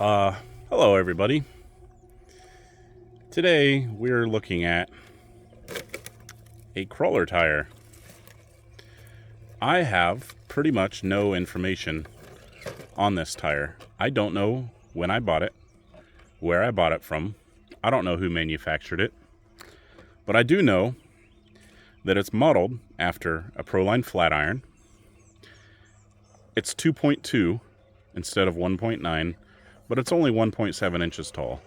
Hello everybody. Today we're looking at a crawler tire. I have pretty much no information on this tire. I don't know when I bought it, where I bought it from. I don't know who manufactured it. But I do know that it's modeled after a Proline flat iron. It's 2.2 instead of 1.9, but it's only 1.7 inches tall.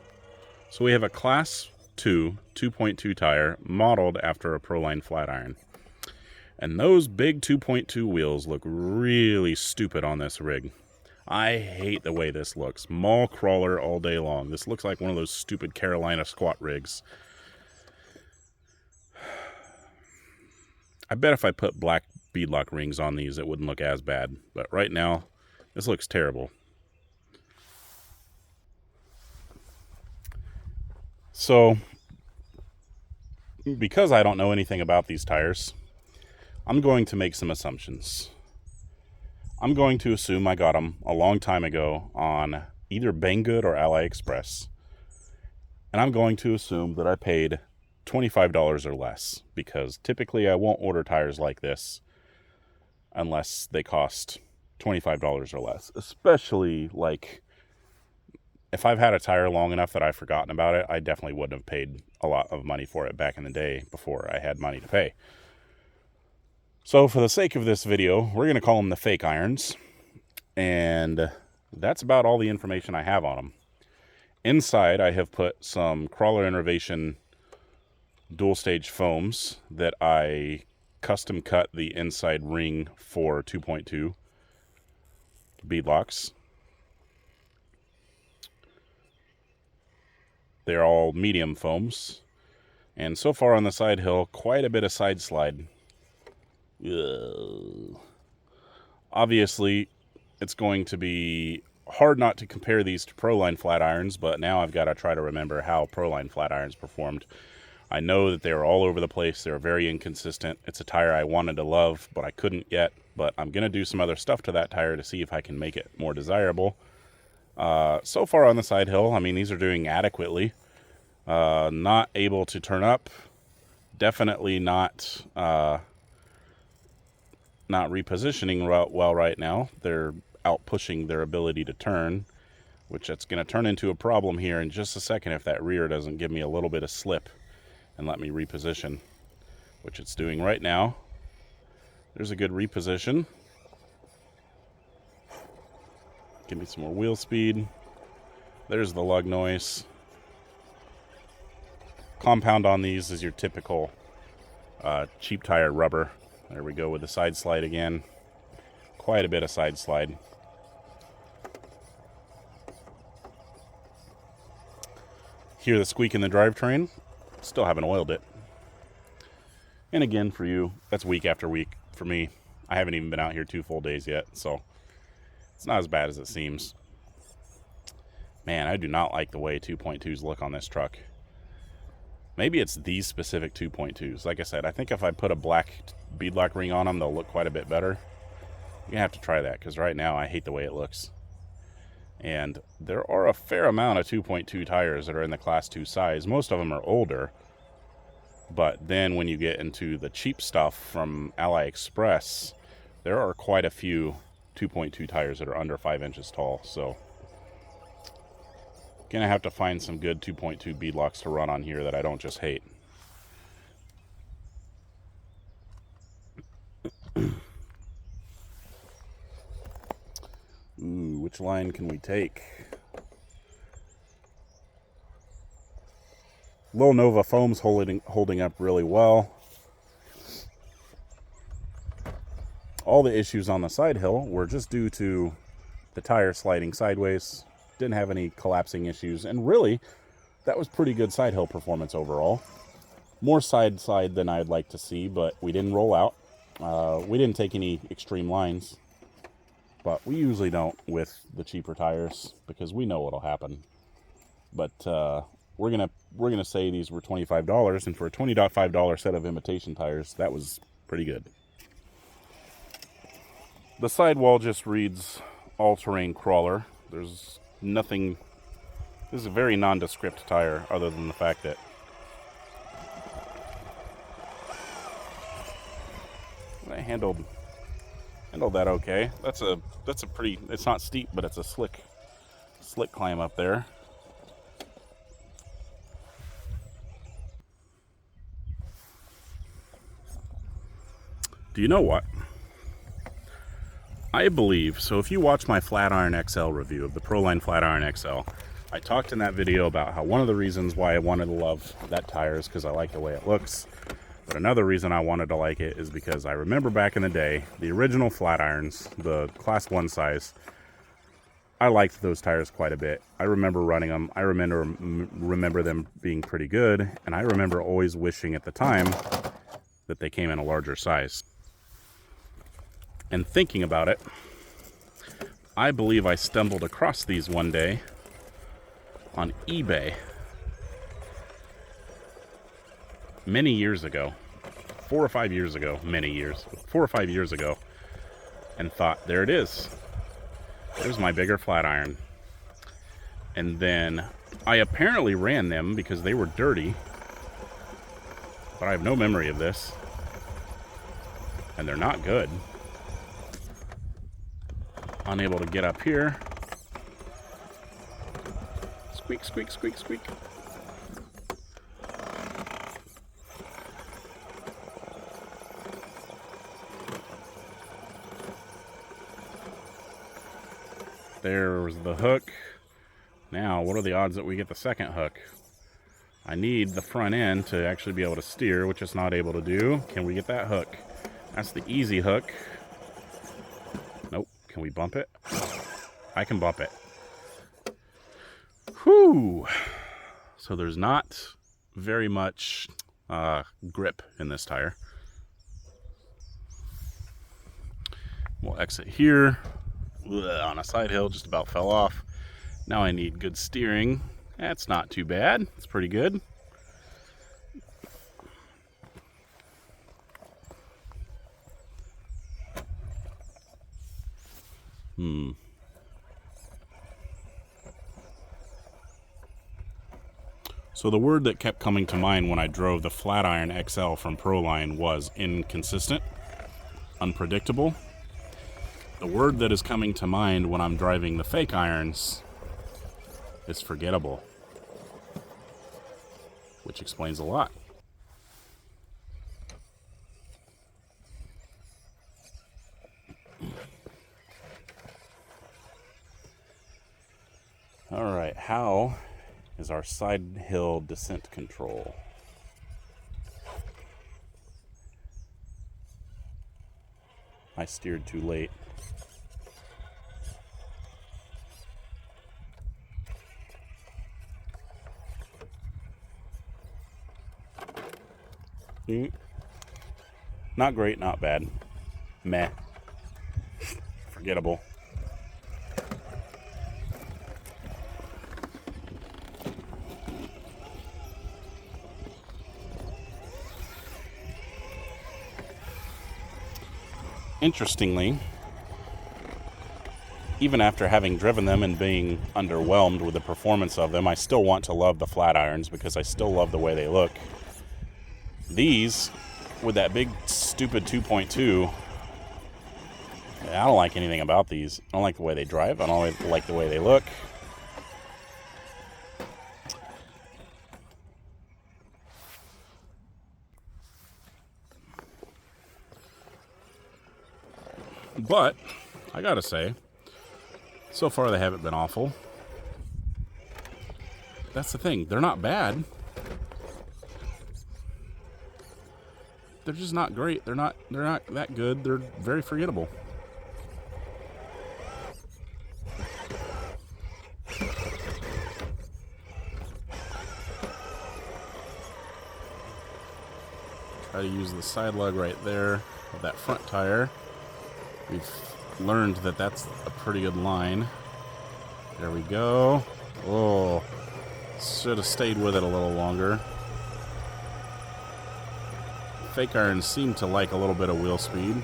So we have a Class 2 2.2 tire modeled after a Proline flat iron. And those big 2.2 wheels look really stupid on this rig. I hate the way this looks. Mall crawler all day long. This looks like one of those stupid Carolina squat rigs. I bet if I put black beadlock rings on these, it wouldn't look as bad. But right now, this looks terrible. So, because I don't know anything about these tires, I'm going to make some assumptions. I'm going to assume I got them a long time ago on either Banggood or AliExpress. And I'm going to assume that I paid $25 or less, because typically I won't order tires like this unless they cost $25 or less. Especially like if I've had a tire long enough that I've forgotten about it, I definitely wouldn't have paid a lot of money for it back in the day before I had money to pay. So for the sake of this video, we're going to call them the fake irons. And that's about all the information I have on them. Inside, I have put some Crawler Innovation dual stage foams that I custom cut the inside ring for 2.2 beadlocks. They're all medium foams. And so far on the side hill, quite a bit of side slide. Ugh. Obviously, it's going to be hard not to compare these to Proline flat irons, but now I've got to try to remember how Proline flat irons performed. I know that they were all over the place. They were very inconsistent. It's a tire I wanted to love, but I couldn't yet. But I'm going to do some other stuff to that tire to see if I can make it more desirable. So far on the side hill, I mean, these are doing adequately. Not able to turn up. Definitely not repositioning well right now. They're out pushing their ability to turn, which that's going to turn into a problem here in just a second if that rear doesn't give me a little bit of slip and let me reposition, which it's doing right now. There's a good reposition. Give me some more wheel speed. There's the lug noise. Compound on these is your typical cheap tire rubber. There we go with the side slide again. Quite a bit of side slide. Hear the squeak in the drivetrain. Still haven't oiled it. And again, for you, that's week after week. For me, I haven't even been out here 2 full days yet, so it's not as bad as it seems. Man, I do not like the way 2.2s look on this truck. Maybe it's these specific 2.2s. Like I said, I think if I put a black beadlock ring on them, they'll look quite a bit better. You're going to have to try that, because right now I hate the way it looks. And there are a fair amount of 2.2 tires that are in the Class 2 size. Most of them are older. But then when you get into the cheap stuff from AliExpress, there are quite a few 2.2 tires that are under 5 inches tall. So gonna have to find some good 2.2 beadlocks to run on here that I don't just hate. Ooh, which line can we take? Lil Nova foam's holding up really well. All the issues on the side hill were just due to the tire sliding sideways. Didn't have any collapsing issues, and really that was pretty good side hill performance overall. More side slide than I'd like to see, but we didn't roll out. We didn't take any extreme lines, but we usually don't with the cheaper tires because we know what'll happen. But we're gonna say these were $25, and for a $20.5 set of imitation tires, that was pretty good. The sidewall just reads all-terrain crawler. There's nothing. This is a very nondescript tire, other than the fact that I handled that okay. That's a pretty. It's not steep, but it's a slick climb up there. Do you know what? I believe, so if you watch my Flat Iron XL review of the Proline Flat Iron XL, I talked in that video about how one of the reasons why I wanted to love that tire is because I like the way it looks. But another reason I wanted to like it is because I remember back in the day, the original Flat Irons, the Class 1 size, I liked those tires quite a bit. I remember running them. I remember them being pretty good. And I remember always wishing at the time that they came in a larger size. And thinking about it, I believe I stumbled across these one day on eBay many years ago, 4 or 5 years ago, 4 or 5 years ago, and thought, there it is. There's my bigger flat iron. And then I apparently ran them because they were dirty, but I have no memory of this. And they're not good. Unable to get up here. Squeak, squeak, squeak, squeak. There's the hook. Now, what are the odds that we get the second hook? I need the front end to actually be able to steer, which it's not able to do. Can we get that hook? That's the easy hook. Nope. Can we bump it? I can bump it. Whew. So there's not very much grip in this tire. We'll exit here. On a side hill, just about fell off. Now I need good steering. That's not too bad. It's pretty good. So the word that kept coming to mind when I drove the Flat Iron XL from Proline was inconsistent, unpredictable. The word that is coming to mind when I'm driving the fake irons is forgettable, which explains a lot. All right, how is our side hill descent control? I steered too late. Not great, not bad. Meh. Forgettable. Interestingly, even after having driven them and being underwhelmed with the performance of them, I still want to love the flat irons because I still love the way they look. These, with that big stupid 2.2, I don't like anything about these. I don't like the way they drive. I don't like the way they look. But I gotta say, so far they haven't been awful. That's the thing. They're not bad. They're just not great. They're not that good. They're very forgettable. Try to use the side lug right there of that front tire. We've learned that that's a pretty good line. There we go. Oh, should have stayed with it a little longer. Fake irons seem to like a little bit of wheel speed.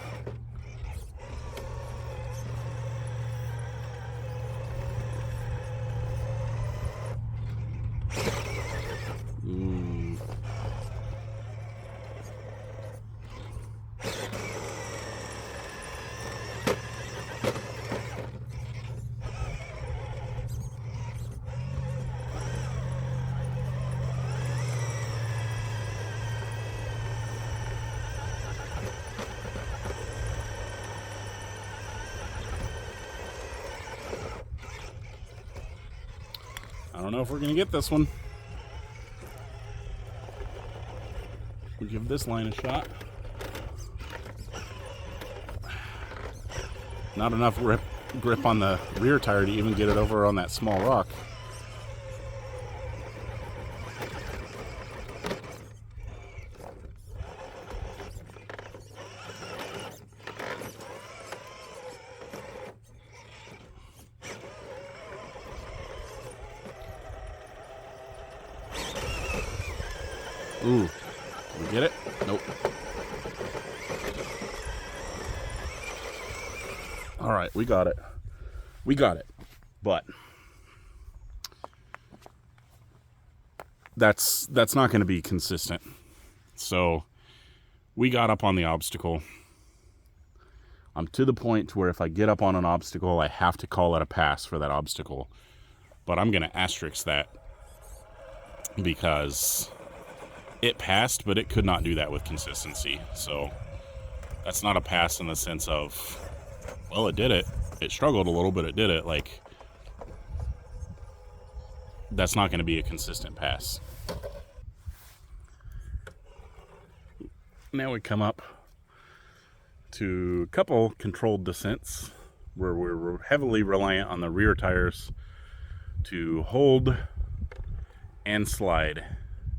I don't know if we're going to get this one. We'll give this line a shot. Not enough grip on the rear tire to even get it over on that small rock. Ooh, can we get it? Nope. All right, we got it. We got it. But that's not going to be consistent. So we got up on the obstacle. I'm to the point where if I get up on an obstacle, I have to call it a pass for that obstacle. But I'm going to asterisk that because it passed, but it could not do that with consistency. So that's not a pass in the sense of, well, it did it. It struggled a little, but it did it. Like, that's not going to be a consistent pass. Now we come up to a couple controlled descents where we're heavily reliant on the rear tires to hold and slide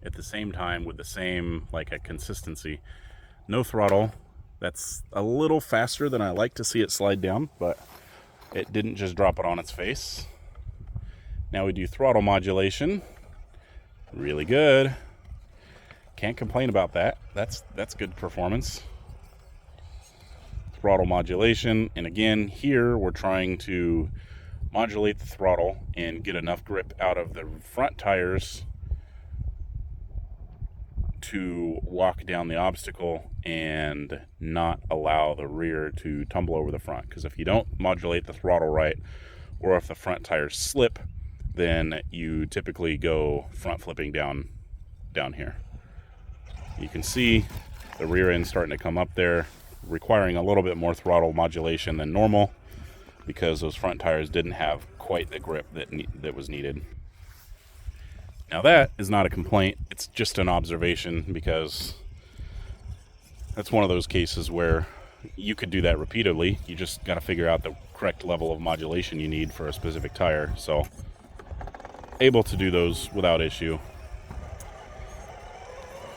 at the same time with the same, like, a consistency. No throttle. That's a little faster than I like to see it slide down, but it didn't just drop it on its face. Now we do throttle modulation. Really good. Can't complain about that. That's good performance. Throttle modulation, and again, here we're trying to modulate the throttle and get enough grip out of the front tires to walk down the obstacle and not allow the rear to tumble over the front. Because if you don't modulate the throttle right, or if the front tires slip, then you typically go front flipping down here. You can see the rear end starting to come up there, requiring a little bit more throttle modulation than normal because those front tires didn't have quite the grip that was needed. Now that is not a complaint, it's just an observation, because that's one of those cases where you could do that repeatedly. You just got to figure out the correct level of modulation you need for a specific tire. So able to do those without issue.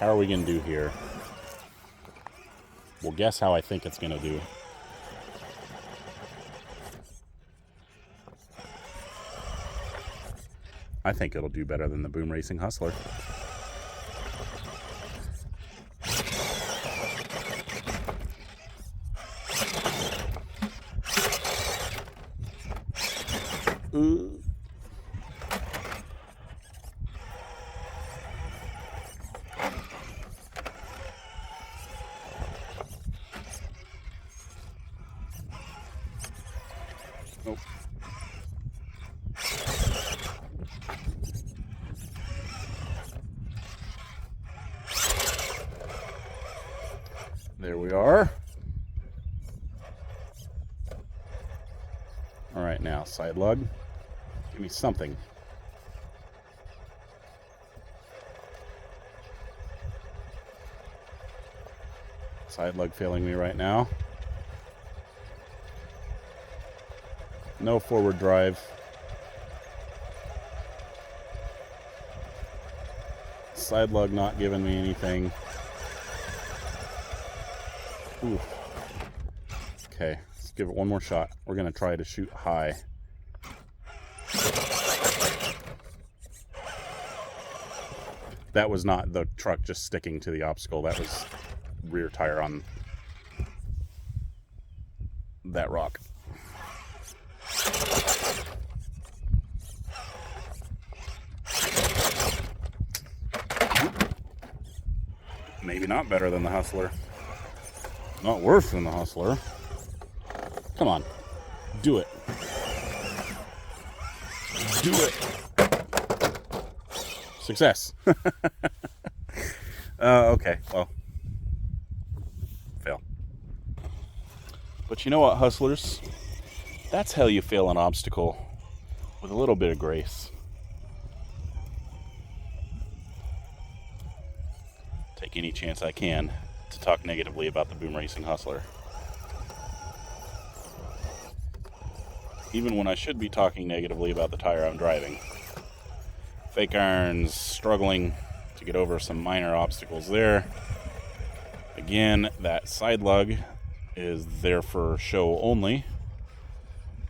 How are we going to do here? Well, guess how I think it's going to do. I think it'll do better than the Boom Racing Hustler. Nope. There we are. All right, now side lug. Give me something. Side lug failing me right now. No forward drive. Side lug not giving me anything. Ooh. Okay, let's give it one more shot. We're going to try to shoot high. That was not the truck just sticking to the obstacle. That was rear tire on that rock. Maybe not better than the Hustler. Not worse than the Hustler. Come on. Do it. Do it. Success. Okay, well. Fail. But you know what, Hustlers? That's how you fail an obstacle. With a little bit of grace. take any chance I can to talk negatively about the Boom Racing Hustler. Even when I should be talking negatively about the tire I'm driving. Fake irons struggling to get over some minor obstacles there. Again, that side lug is there for show only.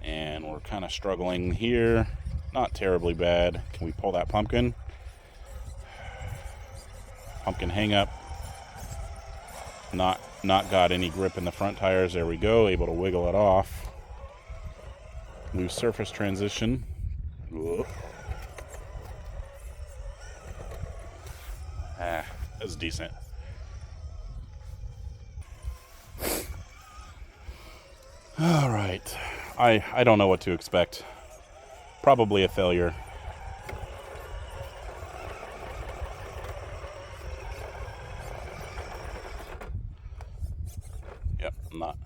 And we're kind of struggling here. Not terribly bad. Can we pull that pumpkin? Pumpkin hang up. Not got any grip in the front tires. There we go. Able to wiggle it off. Loose surface transition. Whoop. That's decent. All right. I don't know what to expect. Probably a failure. Yep, not.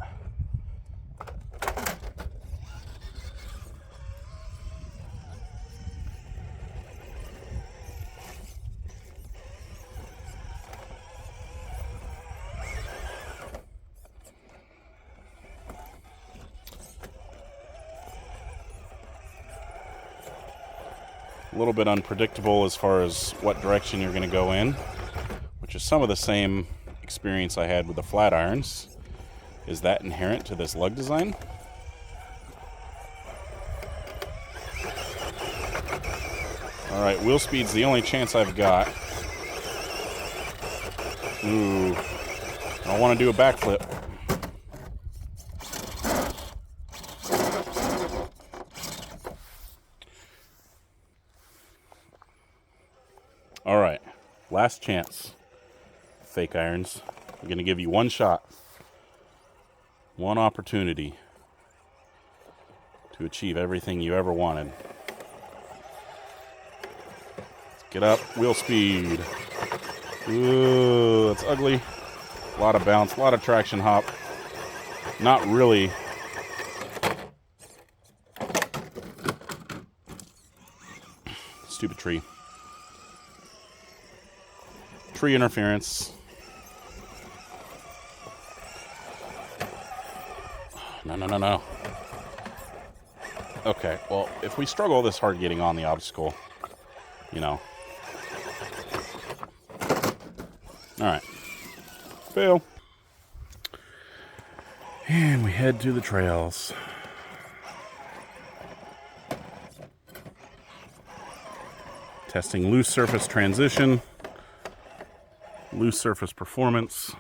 A little bit unpredictable as far as what direction you're going to go in, which is some of the same experience I had with the flat irons. Is that inherent to this lug design? All right, wheel speed's the only chance I've got. Ooh, I want to do a backflip. All right, last chance, fake irons. I'm going to give you one shot, one opportunity to achieve everything you ever wanted. Let's get up, wheel speed. Ooh, that's ugly. A lot of bounce, a lot of traction hop. Not really. Stupid tree. Tree interference. No. Okay, well, if we struggle this hard getting on the obstacle, you know. Alright. Fail. And we head to the trails. Testing loose surface transition. Loose surface performance.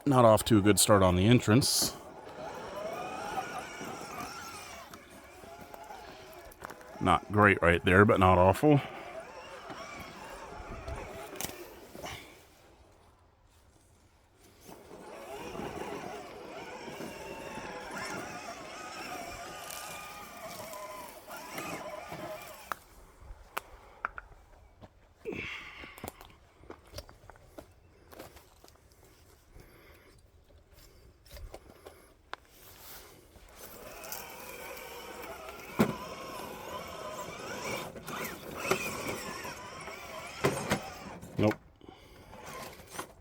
Not off to a good start on the entrance. Not great right there, but not awful.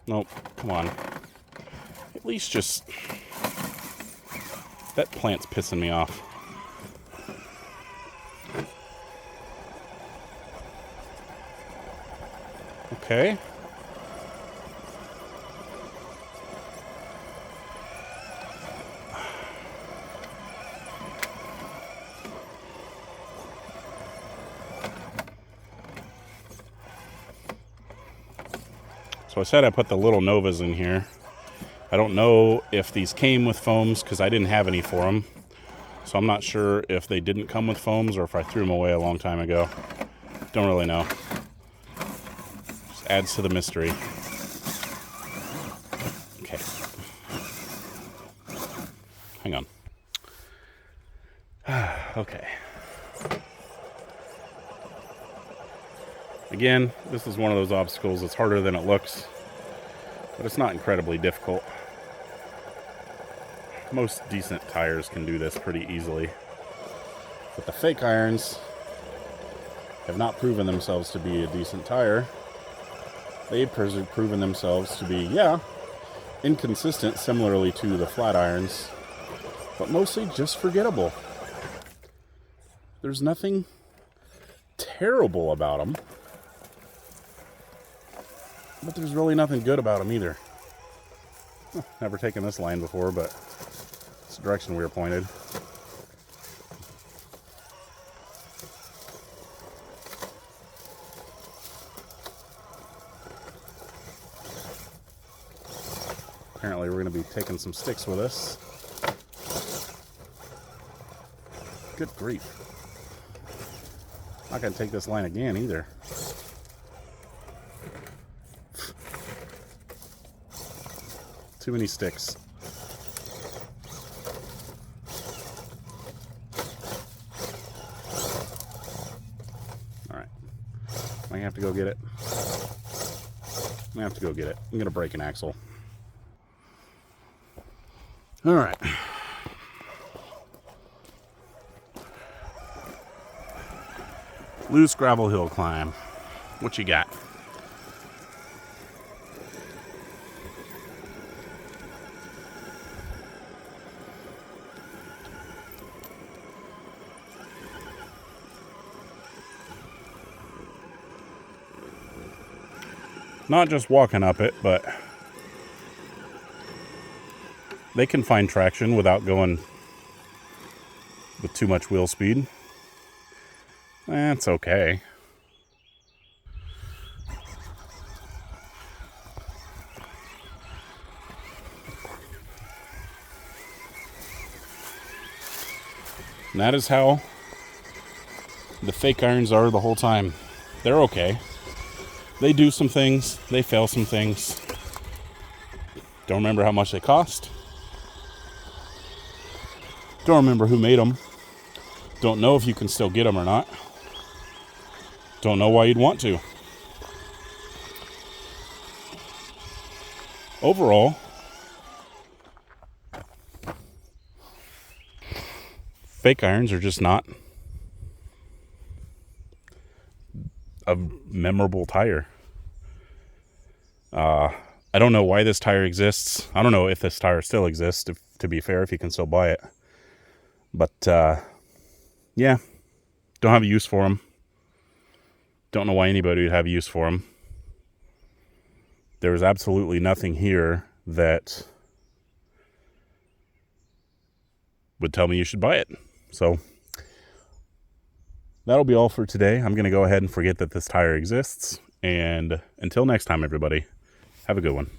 Nope, come on. At least just... That plant's pissing me off. Okay. So I said I put the little Novas in here. I don't know if these came with foams because I didn't have any for them. So I'm not sure if they didn't come with foams or if I threw them away a long time ago. Don't really know. Just adds to the mystery. Okay. Hang on. Okay. Again, this is one of those obstacles that's harder than it looks, but it's not incredibly difficult. Most decent tires can do this pretty easily. But the fake irons have not proven themselves to be a decent tire. they've proven themselves to be, yeah, inconsistent, similarly to the flat irons, but mostly just forgettable. There's nothing terrible about them, but there's really nothing good about them either. Never taken this line before, but it's the direction we were pointed. Apparently we're going to be taking some sticks with us. Good grief. Not going to take this line again either. Too many sticks. Alright. I have to go get it. I have to go get it. I'm going to break an axle. Alright. Loose gravel hill climb. What you got? Not just walking up it, but they can find traction without going with too much wheel speed. That's okay. And that is how the fake irons are the whole time. They're okay. They do some things. They fail some things. Don't remember how much they cost. Don't remember who made them. Don't know if you can still get them or not. Don't know why you'd want to. Overall, fake irons are just not a memorable tire. I don't know why this tire exists. I don't know if this tire still exists, to be fair, if you can still buy it. But, yeah, don't have a use for them. Don't know why anybody would have a use for them. There was absolutely nothing here that would tell me you should buy it. So that'll be all for today. I'm going to go ahead and forget that this tire exists. And until next time, everybody, have a good one.